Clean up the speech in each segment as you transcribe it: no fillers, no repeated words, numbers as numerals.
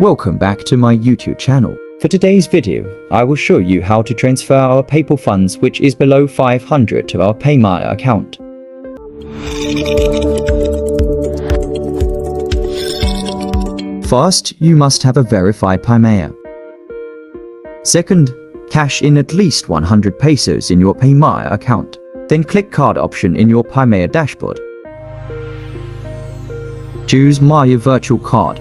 Welcome back to my YouTube channel. For today's video, I will show you how to transfer our PayPal funds which is below 500 to our PayMaya account. First, you must have a verified PayMaya. Second, cash in at least 100 pesos in your PayMaya account. Then click card option in your PayMaya dashboard. Choose Maya virtual card.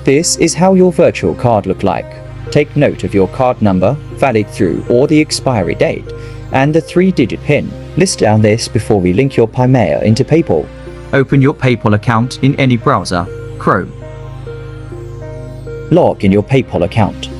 This is how your virtual card look like. Take note of your card number, valid through or the expiry date, and the 3-digit PIN. List down this before we link your PayMaya into PayPal. Open your PayPal account in any browser, Chrome. Log in your PayPal account.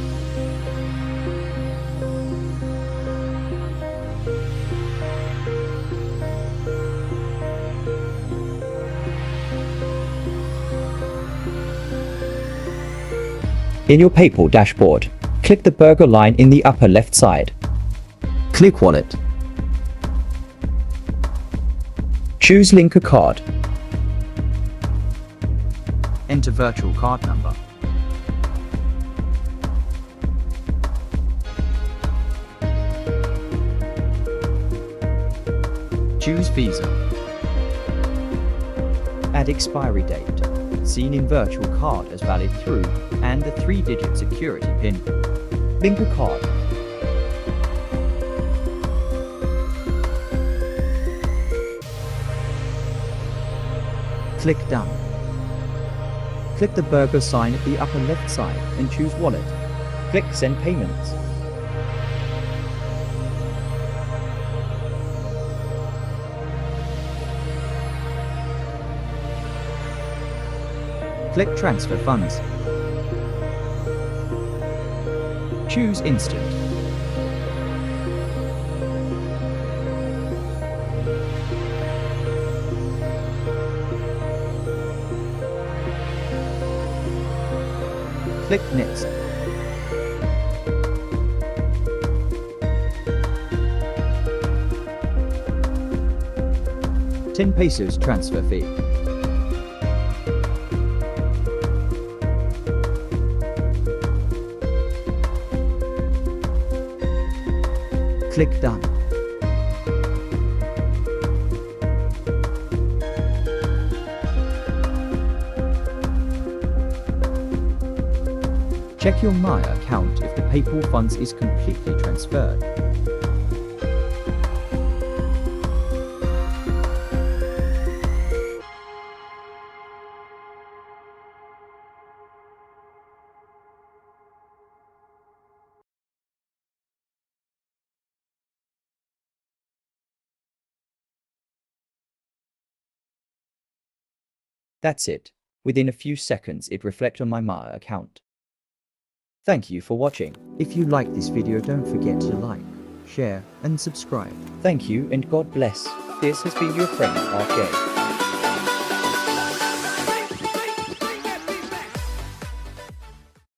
In your PayPal dashboard, click the burger line in the upper left side. Click Wallet. Choose Link a Card. Enter virtual card number. Choose Visa. Add expiry date, seen in virtual card as valid through, and the 3-digit security PIN. Link a card. Click Done. Click the burger sign at the upper left side and choose Wallet. Click Send Payments. Click Transfer Funds. Choose Instant. Click Next. ₱10 transfer fee. Click Done. Check your Maya account if the PayPal funds is completely transferred. That's it. Within a few seconds it reflects on my Maya account. Thank you for watching. If you like this video, don't forget to like, share and subscribe. Thank you and God bless. This has been your friend RJ.